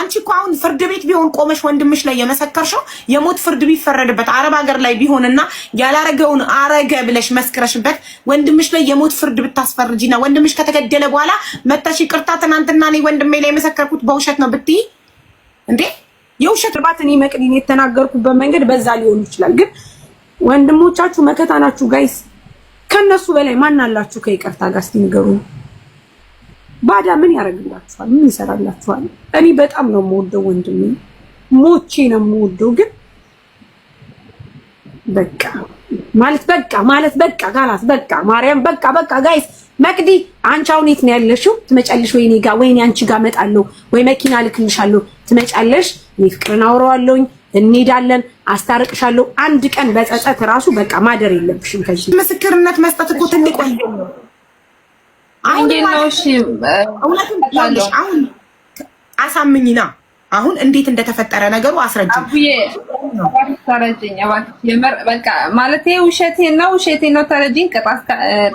አንቺ እኮ አሁን ፍርድ ቤት ቢሆን ቆመሽ ወንድምሽ ላይ የመሰከርሽው የሞት ፍርድ ቢፈረድበት አረብ ሀገር ላይ ቢሆንና ያላረገውን አረገ ብለሽ መስክረሽበት ወንድምሽ ላይ የሞት ፍርድ ብታስፈርጂና ወንድምሽ ከተገደለ በኋላ መተሽ ይቅርታ ትናንትና እኔ ወንድሜ ላይ የመሰከርኩት በውሸት ነው ብትይ እንዴ የውሸት ባት እኔ መቅዲን የተናገርኩበት መንገድ በዛ ሊሆን ይችላል። ግን ወንድሞቻችሁ መከታ ናችሁ ጋይስ። ከነሱ በላይ ማን አላችሁ ከይቅርታ ጋር እስቲ ንገሩኝ። ባዳ ምን ያደርግላችኋል? ምን ይሰራላችኋል? እኔ በጣም ነው የምወደው ወንድሜ፣ ሞቼ ነው የምወደው። ግን በቃ ማለት በቃ ጋላስ በቃ ማርያም በቃ ጋይስ። መቅዲ አንቺ አሁን የት ነው ያለሽው? ትመጫለሽ ወይ እኔ ጋር ወይ እኔ አንቺ ጋር እመጣለሁ ወይ መኪና ልክልሻለሁ። ትመጫለሽ፣ እኔ ፍቅርን አውራዋለሁኝ፣ እንሄዳለን፣ አስታርቅሻለሁ። አንድ ቀን በጸጸት ራሱ በቃ ማደር የለብሽም። ከዚህ ምስክርነት መስጠት እኮ ትልቅ ወንጀል ነው። አሁን አሳምኝና አሁን እንዴት እንደተፈጠረ ነገሩ አስረጅኝ። ተረጅኝ የምር በቃ ማለት ውሸቴ ነው ተረጅኝ።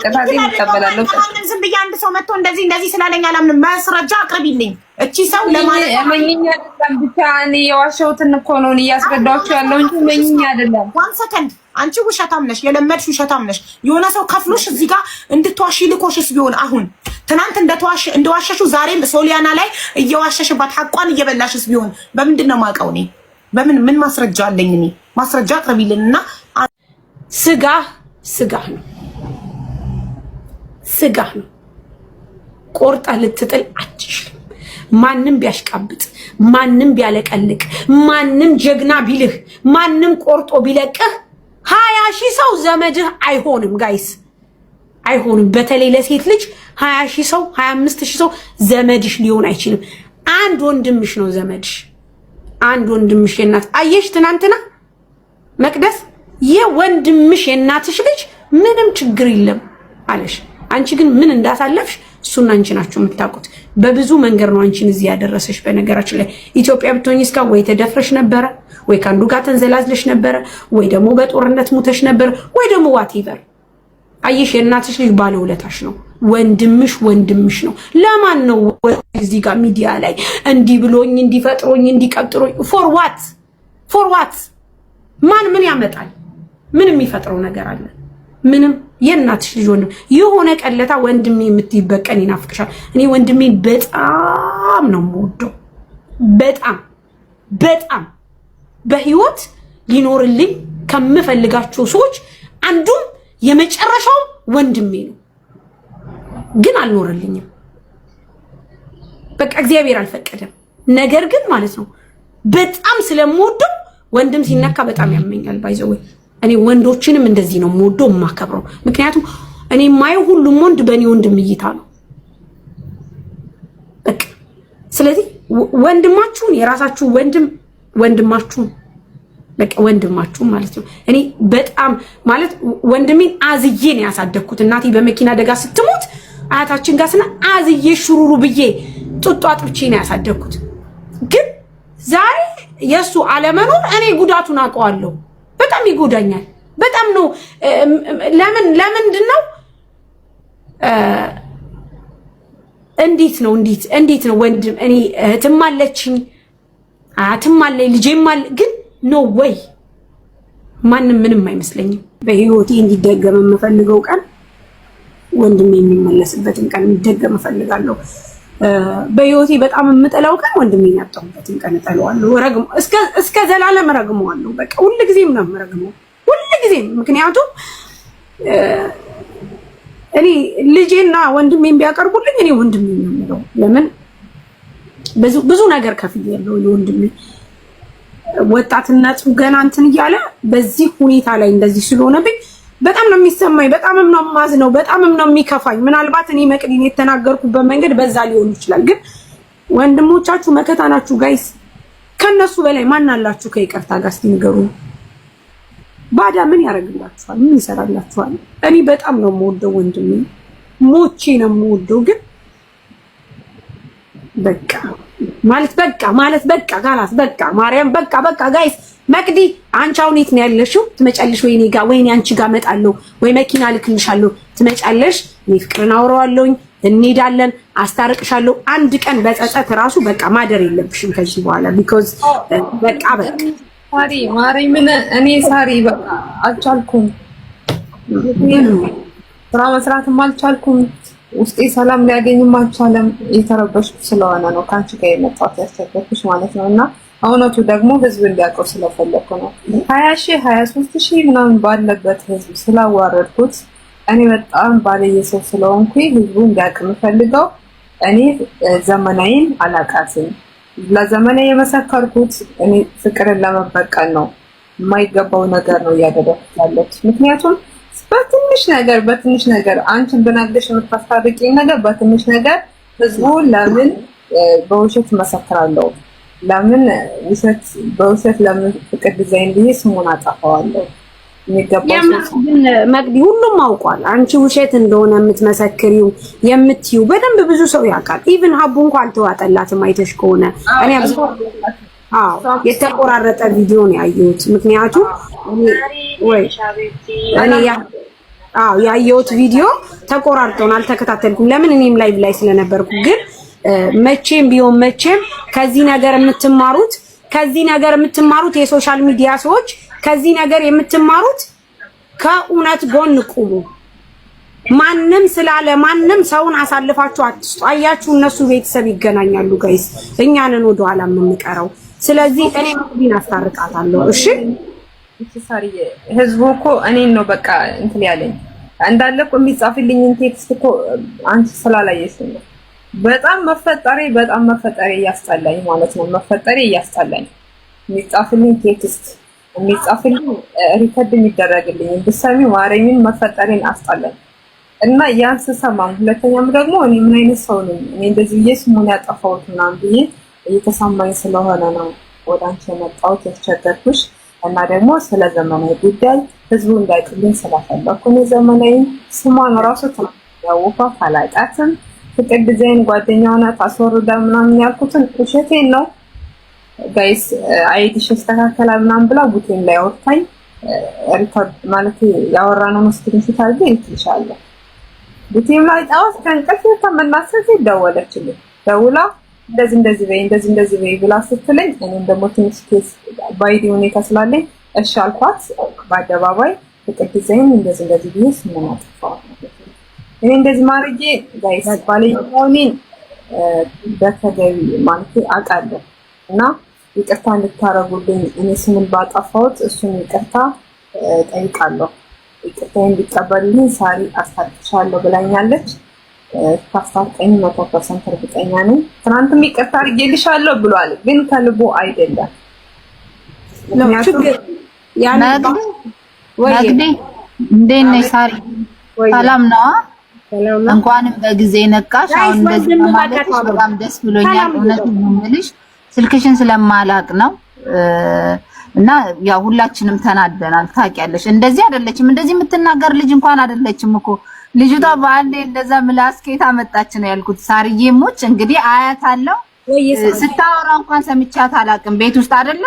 ቅጣቴ ይቀበላለሁ። ዝም ብዬ አንድ ሰው መጥቶ እንደዚህ ስላለኝ አላምንም። ማስረጃ አቅርቢልኝ። እቺ ሰው ለማለት መኝኛ አይደለም ብቻ እኔ የዋሸሁትን እኮ ነው እያስረዳችሁ ያለው እንጂ መኝኛ አይደለም። 1 ሰከንድ አንቺ ውሸታም ነሽ፣ የለመድሽ ውሸታም ነሽ። የሆነ ሰው ከፍሎሽ እዚህ ጋር እንድትዋሺ ልኮሽስ ቢሆን አሁን ትናንት እንደዋሸሽው ዛሬም ሶሊያና ላይ እየዋሸሽባት ሐቋን እየበላሽስ ቢሆን በምንድን ነው የማውቀው እኔ? ምን ማስረጃ አለኝ እኔ? ማስረጃ አቅርቢልንና ስጋ ነው ቆርጣ ልትጥል አትችልም። ማንም ቢያሽቃብጥ፣ ማንም ቢያለቀልቅ፣ ማንም ጀግና ቢልህ፣ ማንም ቆርጦ ቢለቅህ 20,000 ሰው ዘመድህ አይሆንም ጋይስ፣ አይሆንም። በተለይ ለሴት ልጅ 20,000 ሰው 25,000 ሰው ዘመድሽ ሊሆን አይችልም። አንድ ወንድምሽ ነው ዘመድሽ፣ አንድ ወንድምሽ የናት አየሽ ትናንትና መቅደስ የወንድምሽ የናትሽ ልጅ ምንም ችግር የለም አለሽ። አንቺ ግን ምን እንዳሳለፍሽ እሱና አንቺ ናችሁ የምታውቁት። በብዙ መንገድ ነው አንቺን እዚህ ያደረሰሽ። በነገራችን ላይ ኢትዮጵያ ብትሆኚ እስካ ወይ ተደፍረሽ ነበረ፣ ወይ ካንዱ ጋር ተንዘላዝለሽ ነበረ፣ ወይ ደግሞ በጦርነት ሙተሽ ነበረ፣ ወይ ደግሞ ዋቴቨር። አየሽ የእናትሽ ልጅ ባለውለታሽ ነው። ወንድምሽ ነው። ለማን ነው እዚህ ጋር ሚዲያ ላይ እንዲህ ብሎኝ እንዲፈጥሮኝ እንዲቀጥሮኝ ፎር ዋት ማን ምን ያመጣል? ምን የሚፈጥረው ነገር አለ? ምንም። የእናትሽ ልጅ ወንድም የሆነ ቀለታ ወንድሜ የምትይበቀን ይናፍቅሻል። እኔ ወንድሜ በጣም ነው የምወደው። በጣም በህይወት ሊኖርልኝ ከምፈልጋቸው ሰዎች አንዱም የመጨረሻው ወንድሜ ነው። ግን አልኖርልኝም። በቃ እግዚአብሔር አልፈቀደም። ነገር ግን ማለት ነው በጣም ስለምወደው ወንድም ሲነካ በጣም ያመኛል። ባይዘው እኔ ወንዶችንም እንደዚህ ነው የምወደው የማከብረው። ምክንያቱም እኔ የማየው ሁሉም ወንድ በእኔ ወንድም እይታ ነው። በቃ ስለዚህ ወንድማችሁን የራሳችሁ ወንድማችሁን በቃ ወንድማችሁ ማለት ነው። እኔ በጣም ማለት ወንድሜን አዝዬ ነው ያሳደግኩት። እናቴ በመኪና አደጋ ስትሞት አያታችን ጋር ስና አዝዬ ሹሩሩ ብዬ ጡጧ ጥብቼ ነው ያሳደግኩት። ግን ዛሬ የሱ አለመኖር እኔ ጉዳቱን አውቀዋለሁ። በጣም ይጎዳኛል። በጣም ነው ለምንድን ነው እንዴት ነው ወንድም እኔ እህትም አለችኝ አያትም አለኝ ልጄም አለ ግን ኖ ወይ ማንም ምንም አይመስለኝም። በህይወቴ እንዲደገም የምፈልገው ቀን ወንድሜ የሚመለስበትን ቀን እንዲደገም እፈልጋለሁ። በህይወቴ በጣም የምጠላው ቀን ወንድሜ ያጣሁበትን ቀን እጠላዋለሁ። እስከ ዘላለም ረግመዋለሁ። በቃ ሁልጊዜም ነው የምረግመው፣ ሁልጊዜም። ምክንያቱም እኔ ልጄና ወንድሜን ቢያቀርቡልኝ እኔ ወንድሜ ነው የምለው። ለምን ብዙ ነገር ከፍያለሁ ለወንድሜ። ወጣትነቱ ገና እንትን እያለ በዚህ ሁኔታ ላይ እንደዚህ ስለሆነብኝ በጣም ነው የሚሰማኝ፣ በጣም ነው የማዝነው፣ በጣም ነው የሚከፋኝ። ምናልባት እኔ መቅዲን የተናገርኩበት መንገድ በዛ ሊሆን ይችላል። ግን ወንድሞቻችሁ መከታ ናችሁ ጋይስ። ከነሱ በላይ ማን አላችሁ ከይቅርታ ጋር እስቲ ንገሩኝ። ባዳ ምን ያደርግላችኋል? ምን ይሰራላችኋል? እኔ በጣም ነው የምወደው ወንድሜ፣ ሞቼ ነው የምወደው። ግን በቃ ማለት በቃ ጋላስ በቃ ማርያም በቃ ጋይስ። መቅዲ አንቺ አሁን የት ነው ያለሽው? ትመጫለሽ ወይ እኔ ጋር ወይ እኔ አንቺ ጋር እመጣለሁ ወይ መኪና ልክልሻለሁ። ትመጫለሽ፣ እኔ ፍቅርን አውራዋለሁኝ፣ እንሄዳለን፣ አስታርቅሻለሁ። አንድ ቀን በጸጸት ራሱ በቃ ማደር የለብሽም ከዚህ በኋላ ቢኮዝ በቃ ሳሪ ማሪ ምን እኔ ሳሪ በቃ አልቻልኩም፣ ስራ መስራትም አልቻልኩም፣ ውስጤ ሰላም ሊያገኝም አልቻለም። የተረበሽኩ ስለሆነ ነው ከአንቺ ጋር የመጣሁት ያስቸገርኩሽ ማለት ነው። እና እውነቱ ደግሞ ህዝብ እንዲያውቀው ስለፈለኩ ነው። 20,000 23,000 ምናምን ባለበት ህዝብ ስላዋረድኩት እኔ በጣም ባለየ ሰው ስለሆንኩኝ ህዝቡ እንዲያውቅ የምፈልገው እኔ ዘመናዊን አላቃትም። ለዘመናዊ የመሰከርኩት እኔ ፍቅርን ለመበቀል ነው። የማይገባው ነገር ነው እያደረኩት ያለሁት። ምክንያቱም በትንሽ ነገር አንቺን ብናግሽ የምታስታርቂኝ ነገር በትንሽ ነገር ህዝቡ ለምን በውሸት መሰክራለሁ? ለምን በውሸት ለምን ፍቅር ዲዛይን ብዬ ስሙን አጠፋዋለሁ? ግን መቅዲ ሁሉም አውቋል አንቺ ውሸት እንደሆነ የምትመሰክሪው የምትዩ በደንብ ብዙ ሰው ያውቃል። ኢቭን ሀቡ እንኳን አልተዋጠላትም አይተሽ ከሆነ እኔ የተቆራረጠ ቪዲዮ ነው ያየሁት። ምክንያቱም ያየሁት ቪዲዮ ተቆራርጦን አልተከታተልኩም። ለምን እኔም ላይቭ ላይ ስለነበርኩ። ግን መቼም ቢሆን መቼም ከዚህ ነገር የምትማሩት የሶሻል ሚዲያ ሰዎች ከዚህ ነገር የምትማሩት ከእውነት ጎን ቁሙ። ማንም ስላለ ማንም ሰውን አሳልፋችሁ አትስጡ። አያችሁ እነሱ ቤተሰብ ይገናኛሉ ጋይስ፣ እኛንን ወደ ኋላ የምንቀረው። ስለዚህ እኔ መቅዲን አስታርቃታለሁ። እሺ ሳሪዬ ህዝቡ እኮ እኔን ነው በቃ እንትን ያለኝ እንዳለ እኮ የሚጻፍልኝን ቴክስት እኮ አንቺ ስላላየሽ ነው። በጣም መፈጠሬ እያስጠላኝ ማለት ነው። መፈጠሬ እያስጠላኝ የሚጻፍልኝ ቴክስት የሚጻፍልኝ ሪከርድ የሚደረግልኝ ብሰሚ ማረኝን መፈጠሬን አስጠላኝ። እና ያን ስሰማም ሁለተኛም ደግሞ እኔ ምን አይነት ሰው ነኝ እኔ እንደዚህ ብዬ ስሙን ያጠፋሁት ምናምን ብዬ እየተሰማኝ ስለሆነ ነው ወደ አንቺ የመጣሁት ያስቸገርኩሽ። እና ደግሞ ስለ ዘመናዊ ጉዳይ ህዝቡ እንዳይጥልኝ ስለፈለኩ ነው። ዘመናዊ ስሟን ራሱ ያወፋት አላውቃትም። ፍቅር ዲዛይን ጓደኛው ናት አስወርዳ ምናምን ያልኩትን ውሸቴን ነው ጋይስ። አይዲሽ ተስተካከለ ምናምን ብላ ቡቴን ላይ አወጣኝ። ሪከርድ ማለት ያወራነው ስክሪንሾት አድርጌ እንትልሻለሁ። ቡቴን ላይ ጣውስ ከንቀፍ ተመናሰት ደወለችልኝ። ደውላ እንደዚህ በይ ብላ ስትለኝ እኔም ደግሞ ትንሽ ኬስ ባይዲ ሁኔታ ስላለኝ እሺ አልኳት። በአደባባይ ፍቅር ዲዛይን እንደዚህ ብዬ ስሙን አጥፋው። እኔ እንደዚህ ማርጌ ጋይስ ባለኝን በተገቢ ማለት አውቃለሁ። እና ይቅርታ እንድታረጉልኝ እኔ ስሙን ባጠፋሁት እሱን ይቅርታ ጠይቃለሁ። ይቅርታ እንዲቀበልልኝ ሳሪ አስታጥቻለሁ ብላኛለች። ታስታርቀኝ 100% እርግጠኛ ነኝ። ትናንትም ይቅርታ አድርጌልሻለሁ ብሏል፣ ግን ከልቦ አይደለም። መግዲ እንዴት ነሽ ሳሪ? ሰላም ነው? እንኳንም በጊዜ ነቃሽ። አሁን እንደዚህ ማለት በጣም ደስ ብሎኛል። እውነቱን ነው የምልሽ ስልክሽን ስለማላቅ ነው። እና ያው ሁላችንም ተናደናል። ታውቂያለሽ እንደዚህ አይደለችም። እንደዚህ የምትናገር ልጅ እንኳን አይደለችም እኮ ልጅቷ። በአንዴ እንደዛ ምላስ ከየት አመጣች ነው ያልኩት። ሳርዬ ሞች እንግዲህ አያት አለው ስታወራ እንኳን ሰምቻት አላውቅም። ቤት ውስጥ አይደለ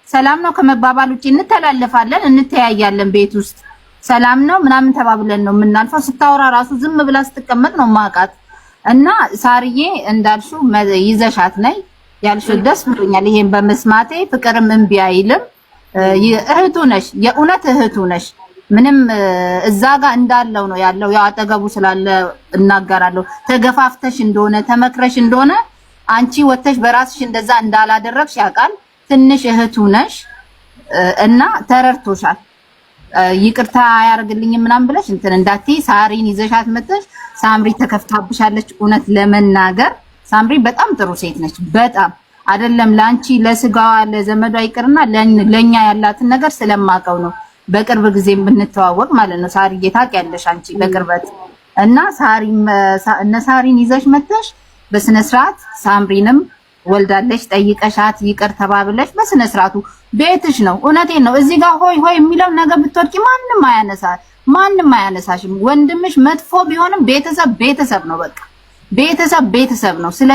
ሰላም ነው ከመባባል ውጪ እንተላለፋለን፣ እንተያያለን። ቤት ውስጥ ሰላም ነው ምናምን ተባብለን ነው የምናልፈው። ስታወራ ራሱ ዝም ብላ ስትቀመጥ ነው ማቃት። እና ሳርዬ እንዳልሽው ይዘሻት ነይ ያልሽው ደስ ብሎኛል። ይሄን በመስማቴ ፍቅርም እምቢ አይልም። እህቱ ነሽ፣ የእውነት እህቱ ነሽ። ምንም እዛ ጋር እንዳለው ነው ያለው። ያው አጠገቡ ስላለ እናገራለሁ። ተገፋፍተሽ እንደሆነ ተመክረሽ እንደሆነ አንቺ ወተሽ በራስሽ እንደዛ እንዳላደረግሽ ያውቃል። ትንሽ እህቱ ነሽ እና ተረድቶሻል። ይቅርታ አያርግልኝም ምናምን ብለሽ እንትን እንዳትዪ። ሳሪን ይዘሻት መጥተሽ ሳምሪ ተከፍታብሻለች። እውነት ለመናገር ሳምሪ በጣም ጥሩ ሴት ነች። በጣም አይደለም ላንቺ ለስጋዋ ለዘመዷ ይቅርና ለኛ ያላትን ነገር ስለማቀው ነው በቅርብ ጊዜ ብንተዋወቅ ማለት ነው። ሳሪዬ ታውቂያለሽ አንቺ በቅርበት እና ሳሪን ይዘሽ መጥተሽ በስነ ስርዓት ሳምሪንም ወልዳለሽ ጠይቀሻት ይቅር ተባብለሽ በስነ ስርዓቱ ቤትሽ ነው። እውነቴን ነው። እዚህ ጋር ሆይ ሆይ የሚለው ነገር ብትወድቂ ማንም አያነሳሽም። ወንድምሽ መጥፎ ቢሆንም ቤተሰብ ነው። በቃ ቤተሰብ ነው። ስለ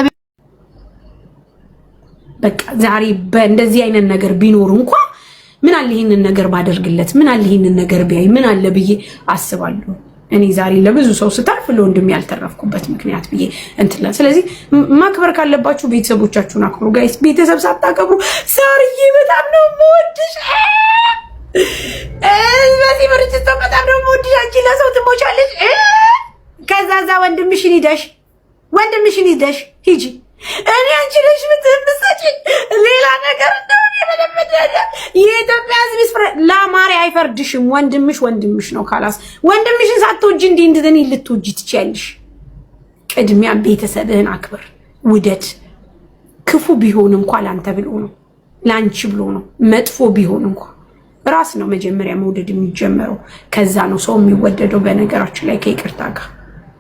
በቃ ዛሬ በእንደዚህ አይነት ነገር ቢኖር እንኳን ምን አለ ይሄንን ነገር ባደርግለት፣ ምን አለ ይሄንን ነገር ቢያይ፣ ምን አለ ብዬ አስባለሁ። እኔ ዛሬ ለብዙ ሰው ስታርፍ ለወንድም ያልተረፍኩበት ምክንያት ብዬ እንትላ። ስለዚህ ማክበር ካለባችሁ ቤተሰቦቻችሁን አክብሩ ጋይስ። ቤተሰብ ሳታከብሩ ሳርዬ በጣም ነው የምወድሽ በዚህ ምርጭቶ በጣም ነው የምወድሽ አንቺ ለሰው ትሞቻለሽ። ከዛዛ ወንድምሽን ሂደሽ ሂጂ። እኔ አንቺ ነሽ ምትምሰጪ ሌላ ነገር እንደሆነ የመለመደ የኢትዮጵያ ሕዝብ ለማሪ አይፈርድሽም። ወንድምሽ ነው። ካላስ ወንድምሽን ሳትወጂ እንድን ልትወጂ ትችያለሽ። ቅድሚያ ቤተሰብህን አክብር፣ ውደድ። ክፉ ቢሆን እንኳን ላንተ ብሎ ነው፣ ላንቺ ብሎ ነው። መጥፎ ቢሆን እንኳን ራስ ነው መጀመሪያ መውደድ የሚጀመረው፣ ከዛ ነው ሰው የሚወደደው። በነገራችን ላይ ከይቅርታ ጋር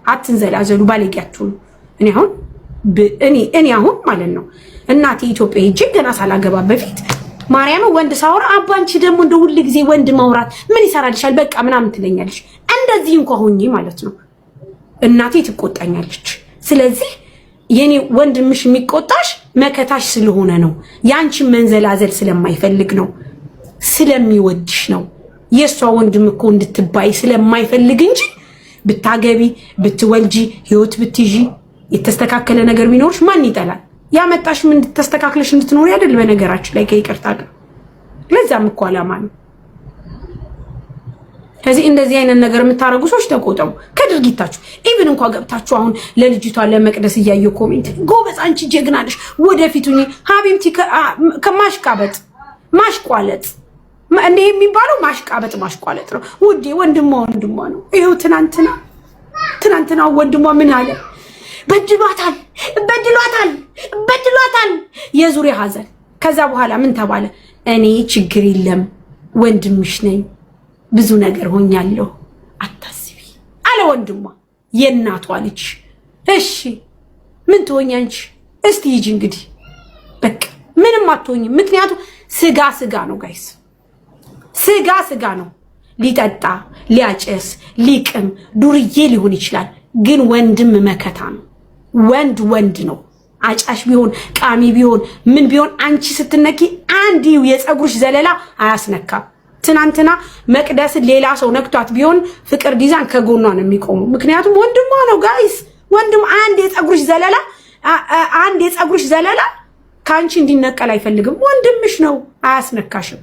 አትንዘላዘሉ፣ ባለጌያችሁ ነው። እኔ አሁን ማለት ነው እናቴ ኢትዮጵያ ሄጄ ገና ሳላገባ በፊት ማርያም ወንድ ሳወራ አባንቺ ደግሞ እንደ ሁሉ ጊዜ ወንድ ማውራት ምን ይሰራልሻል በቃ ምናምን ትለኛለሽ። እንደዚህ እንኳን ሆኜ ማለት ነው እናቴ ትቆጣኛለች። ስለዚህ የኔ ወንድምሽ የሚቆጣሽ መከታሽ ስለሆነ ነው፣ ያንቺን መንዘላዘል ስለማይፈልግ ነው፣ ስለሚወድሽ ነው። የሷ ወንድም እኮ እንድትባይ ስለማይፈልግ እንጂ ብታገቢ ብትወልጂ ህይወት ብትይዢ የተስተካከለ ነገር ቢኖርሽ ማን ይጠላል? ያመጣሽ ምን ተስተካክለሽ እንድትኖር አይደል? በነገራችን ላይ ከይቅርታ ጋር ለዛም እኮ አላማ ነው። ከዚህ እንደዚህ አይነት ነገር የምታረጉ ሰዎች ተቆጠቡ ከድርጊታችሁ። ኢቭን እንኳን ገብታችሁ አሁን ለልጅቷ ለመቅደስ እያየሁ ኮሜንት ጎበዝ አንቺ ጀግና ነሽ ወደፊቱኝ ሀቢብቲ ማሽቋለጥ እንዴ የሚባለው ማሽቋለጥ ነው ውዴ። ወንድሟ ነው። ይሄው ትናንትና ወንድሟ ምን አለ? በድሏታል የዙሪያ ሀዘን። ከዛ በኋላ ምን ተባለ? እኔ ችግር የለም ወንድምሽ ነኝ ብዙ ነገር ሆኛለሁ አታስቢ አለ ወንድሟ፣ የእናቷ ልጅ። እሺ ምን ትሆኛንቺ? እስቲ ሂጂ እንግዲህ በቃ ምንም አትሆኝም። ምክንያቱም ስጋ ነው ጋይስ፣ ስጋ ነው። ሊጠጣ ሊያጨስ ሊቅም ዱርዬ ሊሆን ይችላል፣ ግን ወንድም መከታ ነው። ወንድ ነው። አጫሽ ቢሆን ቃሚ ቢሆን ምን ቢሆን አንቺ ስትነኪ አንድ የፀጉርሽ ዘለላ አያስነካም። ትናንትና መቅደስ ሌላ ሰው ነክቷት ቢሆን ፍቅር ዲዛን ከጎኗ ነው የሚቆሙ። ምክንያቱም ወንድሟ ነው ጋይስ። ወንድም አንድ የፀጉርሽ ዘለላ ካንቺ እንዲነቀል አይፈልግም። ወንድምሽ ነው፣ አያስነካሽም።